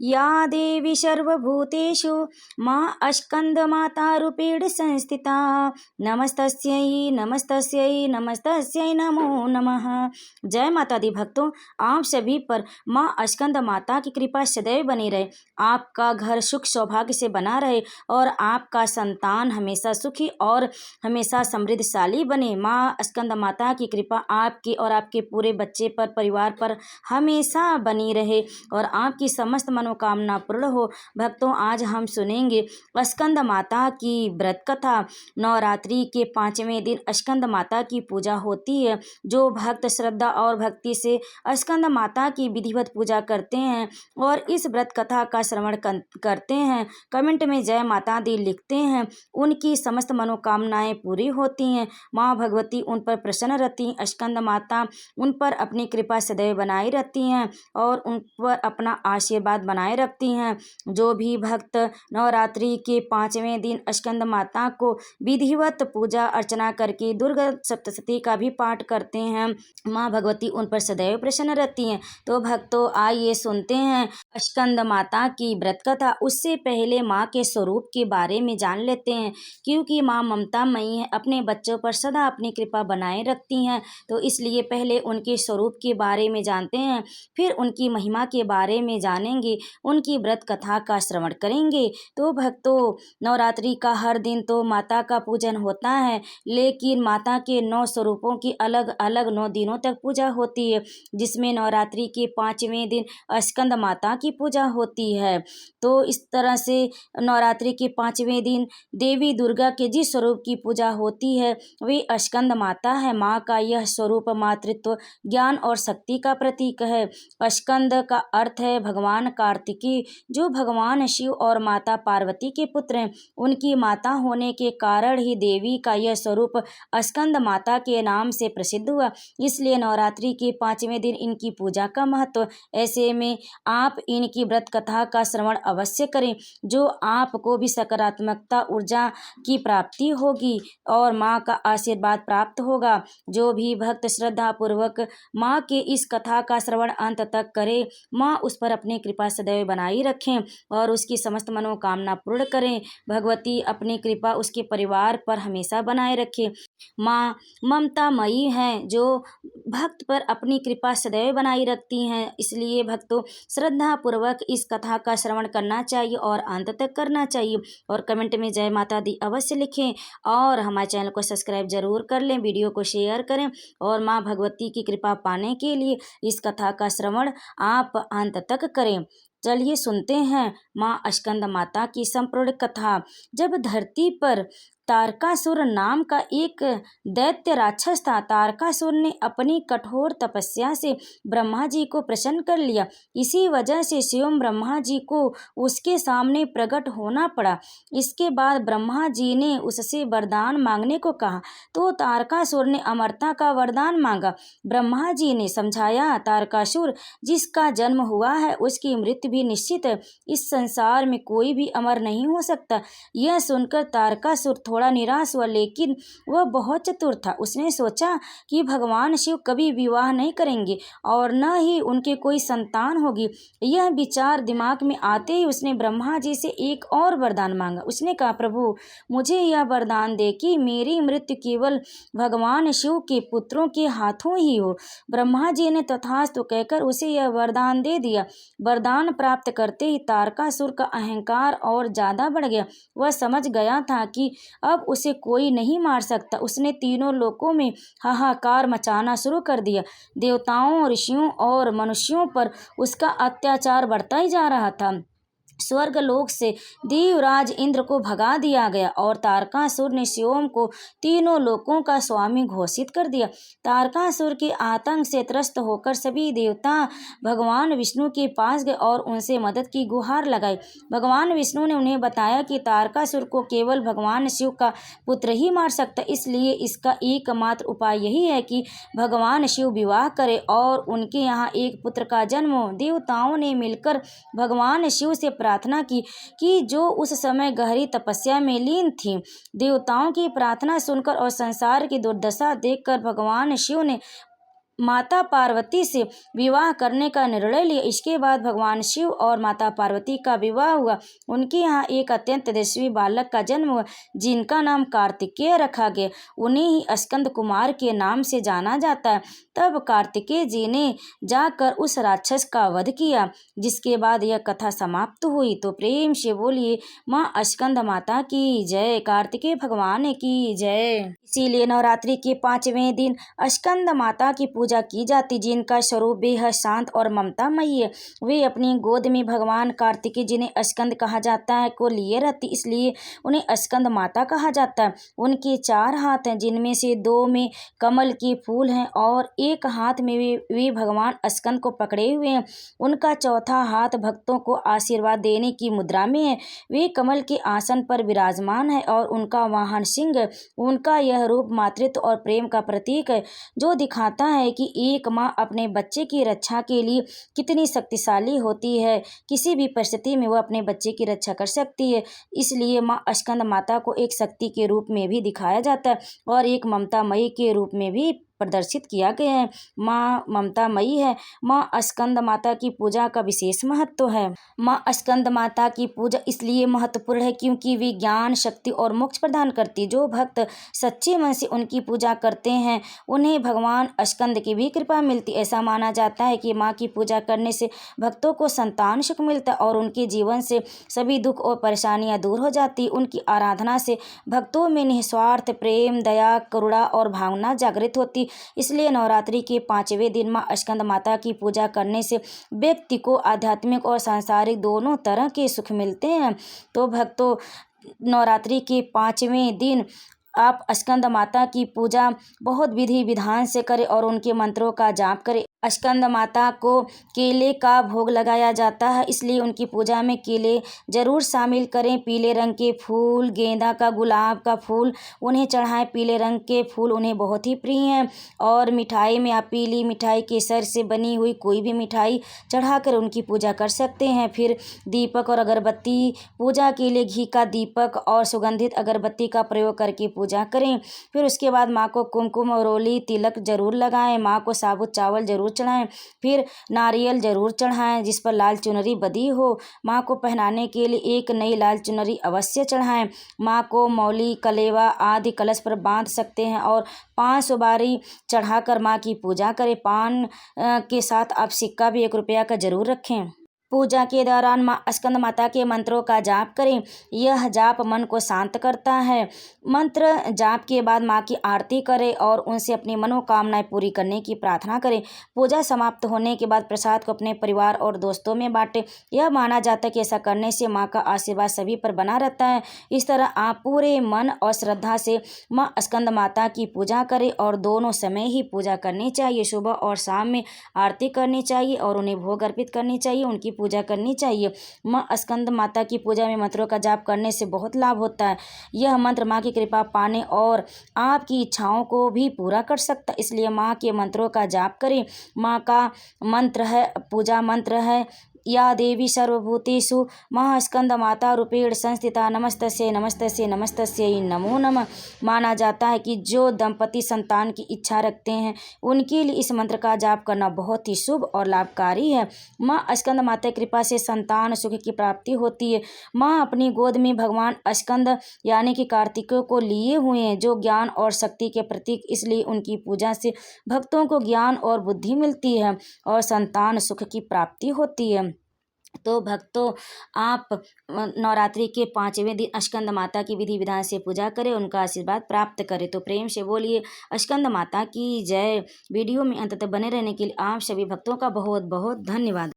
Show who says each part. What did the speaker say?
Speaker 1: या देवी सर्वभूतेषु मां स्कन्दमातारूपेण संस्थिता। नमस्तस्यै नमस्तस्यै नमस्तस्यै नमो नमः। जय माता दी भक्तों, आप सभी पर मां स्कंद माता की कृपा सदैव बनी रहे। आपका घर सुख सौभाग्य से बना रहे और आपका संतान हमेशा सुखी और हमेशा समृद्धशाली बने। मां स्कंद माता की कृपा आपकी और आपके पूरे बच्चे पर, परिवार पर हमेशा बनी रहे और आपकी समस्त मनोकामना पूर्ण हो। भक्तों, आज हम सुनेंगे स्कंद माता की व्रत कथा। नवरात्रि के 5वें दिन स्कंद माता की पूजा होती है। जो भक्त श्रद्धा और भक्ति से स्कंद माता की विधिवत पूजा करते हैं और इस व्रत कथा का श्रवण करते हैं, कमेंट में जय माता दी लिखते हैं, उनकी समस्त मनोकामनाएं पूरी होती हैं। माँ भगवती उन पर प्रसन्न रहती, स्कंद माता उन पर अपनी कृपा सदैव बनाई रहती हैं और उन पर अपना आशीर्वाद बनाए रखती हैं। जो भी भक्त नवरात्रि के 5वें दिन स्कंद माता को विधिवत पूजा अर्चना करके दुर्गा सप्तशती का भी पाठ करते हैं, माँ भगवती उन पर सदैव प्रसन्न रहती हैं। तो भक्तों, आइए सुनते हैं स्कंद माता की व्रत कथा। उससे पहले माँ के स्वरूप के बारे में जान लेते हैं, क्योंकि माँ ममतामयी है, अपने बच्चों पर सदा अपनी कृपा बनाए रखती हैं। तो इसलिए पहले उनके स्वरूप के बारे में जानते हैं, फिर उनकी महिमा के बारे में जानेंगे, उनकी व्रत कथा का श्रवण करेंगे। तो भक्तों, नवरात्रि का हर दिन तो माता का पूजन होता है, लेकिन माता के 9 स्वरूपों की अलग अलग 9 दिनों तक पूजा होती है, जिसमें नवरात्रि के 5वें दिन स्कंद माता की पूजा होती है। तो इस तरह से नवरात्रि के 5वें दिन देवी दुर्गा के जिस स्वरूप की पूजा होती है वे स्कंद माता है। माँ का यह स्वरूप मातृत्व, ज्ञान और शक्ति का प्रतीक है। स्कंद का अर्थ है भगवान कार्तिकी, जो भगवान शिव और माता पार्वती के पुत्र हैं। उनकी माता होने के कारण ही देवी का यह स्वरूप स्कंद माता के नाम से प्रसिद्ध हुआ। इसलिए नवरात्रि के 5वें दिन इनकी पूजा का महत्व। ऐसे में आप इनकी व्रत कथा का श्रवण अवश्य करें, जो आपको भी सकारात्मकता ऊर्जा की प्राप्ति होगी और माँ का आशीर्वाद प्राप्त होगा। जो भी भक्त श्रद्धा पूर्वक माँ के इस कथा का श्रवण अंत तक करे, माँ उस पर अपनी कृपा सदैव बनाई रखें और उसकी समस्त मनोकामना पूर्ण करें। भगवती अपनी कृपा उसके परिवार पर हमेशा बनाए रखे। माँ ममतामयी हैं, जो भक्त पर अपनी कृपा सदैव बनाई रखती हैं। इसलिए भक्तों, श्रद्धा पूर्वक इस कथा का श्रवण करना चाहिए और अंत तक करना चाहिए और कमेंट में जय माता दी अवश्य लिखें और हमारे चैनल को सब्सक्राइब जरूर कर लें, वीडियो को शेयर करें और माँ भगवती की कृपा पाने के लिए इस कथा का श्रवण आप अंत तक करें। चलिए सुनते हैं माँ स्कंद माता की संपूर्ण कथा। जब धरती पर तारकासुर नाम का एक दैत्य राक्षस था, तारकासुर ने अपनी कठोर तपस्या से ब्रह्मा जी को प्रसन्न कर लिया। इसी वजह से स्वयं ब्रह्मा जी को उसके सामने प्रकट होना पड़ा। इसके बाद ब्रह्मा जी ने उससे वरदान मांगने को कहा, तो तारकासुर ने अमरता का वरदान मांगा। ब्रह्मा जी ने समझाया, तारकासुर, जिसका जन्म हुआ है उसकी मृत्यु भी निश्चित है। इस संसार में कोई भी अमर नहीं हो सकता। यह सुनकर तारकासुर थोड़ा निराश हुआ, लेकिन वह बहुत चतुर था। उसने सोचा कि भगवान शिव कभी विवाह नहीं करेंगे और न ही उनके कोई संतान होगी। यह विचार दिमाग में आते ही उसने ब्रह्मा जी से एक और वरदान मांगा। उसने कहा, प्रभु, मुझे यह वरदान दे कि मेरी मृत्यु केवल भगवान शिव के पुत्रों के हाथों ही हो। ब्रह्मा जी ने तथास्तु कहकर उसे यह वरदान दे दिया। वरदान प्राप्त करते ही तारकासुर का अहंकार और ज्यादा बढ़ गया। वह समझ गया था कि अब उसे कोई नहीं मार सकता। उसने तीनों लोकों में हाहाकार मचाना शुरू कर दिया। देवताओं, ऋषियों और मनुष्यों पर उसका अत्याचार बढ़ता ही जा रहा था। स्वर्गलोक से देवराज इंद्र को भगा दिया गया और तारकासुर ने शिवों को तीनों लोकों का स्वामी घोषित कर दिया। तारकासुर के आतंक से त्रस्त होकर सभी देवता भगवान विष्णु के पास गए और उनसे मदद की गुहार लगाई। भगवान विष्णु ने उन्हें बताया कि तारकासुर को केवल भगवान शिव का पुत्र ही मार सकता, इसलिए इसका एकमात्र उपाय यही है कि भगवान शिव विवाह करें और उनके यहाँ एक पुत्र का जन्म हो। देवताओं ने मिलकर भगवान शिव से प्रार्थना की कि जो उस समय गहरी तपस्या में लीन थी। देवताओं की प्रार्थना सुनकर और संसार की दुर्दशा देखकर भगवान शिव ने माता पार्वती से विवाह करने का निर्णय लिया। इसके बाद भगवान शिव और माता पार्वती का विवाह हुआ। उनके यहाँ एक अत्यंत तेजस्वी बालक का जन्म हुआ जिनका नाम कार्तिकेय रखा गया। उन्हें ही स्कंद कुमार के नाम से जाना जाता है। तब कार्तिकेय जी ने जाकर उस राक्षस का वध किया, जिसके बाद यह कथा समाप्त हुई। तो प्रेम से बोलिए माँ स्कंद माता की जय, कार्तिकेय भगवान की जय। इसीलिए नवरात्रि के 5वें दिन स्कंद माता की पूजा की जाती, जिनका स्वरूप बेहद शांत और ममतामयी है। वे अपनी गोद में भगवान कार्तिकेय जिन्हें स्कंद कहा जाता है को लिए रहती, इसलिए उन्हें स्कंद माता कहा जाता है। उनके 4 हाथ हैं, जिनमें से 2 में कमल के फूल हैं और एक हाथ में वे भगवान स्कंद को पकड़े हुए हैं। उनका चौथा हाथ भक्तों को आशीर्वाद देने की मुद्रा में है। वे कमल के आसन पर विराजमान है और उनका वाहन सिंह है। उनका यह रूप मातृत्व और प्रेम का प्रतीक है, जो दिखाता है कि एक माँ अपने बच्चे की रक्षा के लिए कितनी शक्तिशाली होती है। किसी भी परिस्थिति में वह अपने बच्चे की रक्षा कर सकती है। इसलिए माँ स्कंद माता को एक शक्ति के रूप में भी दिखाया जाता है और एक ममतामयी के रूप में भी प्रदर्शित किया गया है। माँ ममतामयी है। माँ स्कंद माता की पूजा का विशेष महत्व है। माँ स्कंद माता की पूजा इसलिए महत्वपूर्ण है क्योंकि वे ज्ञान, शक्ति और मोक्ष प्रदान करती। जो भक्त सच्चे मन से उनकी पूजा करते हैं उन्हें भगवान स्कंद की भी कृपा मिलती। ऐसा माना जाता है कि माँ की पूजा करने से भक्तों को संतान सुख मिलता है और उनके जीवन से सभी दुख और परेशानियां दूर हो जाती। उनकी आराधना से भक्तों में निस्वार्थ प्रेम, दया, करुणा और भावना जागृत होती। इसलिए नवरात्रि के 5वें दिन माँ स्कंद माता की पूजा करने से व्यक्ति को आध्यात्मिक और सांसारिक दोनों तरह के सुख मिलते हैं। तो भक्तों, नवरात्रि के 5वें दिन आप स्कंद माता की पूजा बहुत विधि विधान से करें और उनके मंत्रों का जाप करें। स्कंद माता को केले का भोग लगाया जाता है, इसलिए उनकी पूजा में केले जरूर शामिल करें। पीले रंग के फूल, गेंदा का, गुलाब का फूल उन्हें चढ़ाएं। पीले रंग के फूल उन्हें बहुत ही प्रिय हैं। और मिठाई में आप पीली मिठाई, केसर से बनी हुई कोई भी मिठाई चढ़ाकर उनकी पूजा कर सकते हैं। फिर दीपक और अगरबत्ती, पूजा के लिए घी का दीपक और सुगंधित अगरबत्ती का प्रयोग करके पूजा करें। फिर उसके बाद माँ को कुमकुम और रोली तिलक जरूर लगाएं। माँ को साबुत चावल जरूर चढ़ाएं। फिर नारियल जरूर चढ़ाएं जिस पर लाल चुनरी बंधी हो। माँ को पहनाने के लिए एक नई लाल चुनरी अवश्य चढ़ाएं। माँ को मौली, कलेवा आदि कलश पर बांध सकते हैं और 5 सुपारी चढ़ाकर माँ की पूजा करें। पान के साथ आप सिक्का भी 1 रुपया का जरूर रखें। पूजा के दौरान माँ स्कंद माता के मंत्रों का जाप करें। यह जाप मन को शांत करता है। मंत्र जाप के बाद माँ की आरती करें और उनसे अपनी मनोकामनाएं पूरी करने की प्रार्थना करें। पूजा समाप्त होने के बाद प्रसाद को अपने परिवार और दोस्तों में बांटें। यह माना जाता है कि ऐसा करने से माँ का आशीर्वाद सभी पर बना रहता है। इस तरह आप पूरे मन और श्रद्धा से माँ स्कंद माता की पूजा करें और दोनों समय ही पूजा करनी चाहिए। सुबह और शाम में आरती करनी चाहिए और उन्हें भोग अर्पित करनी चाहिए, उनकी पूजा करनी चाहिए। माँ स्कंद माता की पूजा में मंत्रों का जाप करने से बहुत लाभ होता है। यह मंत्र माँ की कृपा पाने और आपकी इच्छाओं को भी पूरा कर सकता है, इसलिए माँ के मंत्रों का जाप करें। माँ का मंत्र है, पूजा मंत्र है, या देवी सर्वभूतेषु माँ स्कंद माता रूपेण संस्थिता नमस्तस्यै नमस्तस्यै नमस्तस्यै नमो नमः। माना जाता है कि जो दंपति संतान की इच्छा रखते हैं उनके लिए इस मंत्र का जाप करना बहुत ही शुभ और लाभकारी है। माँ स्कंद माता की कृपा से संतान सुख की प्राप्ति होती है। माँ अपनी गोद में भगवान स्कंद यानी कि कार्तिकेय को लिए हुए हैं, जो ज्ञान और शक्ति के प्रतीक, इसलिए उनकी पूजा से भक्तों को ज्ञान और बुद्धि मिलती है और संतान सुख की प्राप्ति होती है। तो भक्तों, आप नवरात्रि के 5वें दिन स्कंद माता की विधि विधान से पूजा करें, उनका आशीर्वाद प्राप्त करें। तो प्रेम से बोलिए स्कंद माता की जय। वीडियो में अंत तक बने रहने के लिए आप सभी भक्तों का बहुत बहुत धन्यवाद।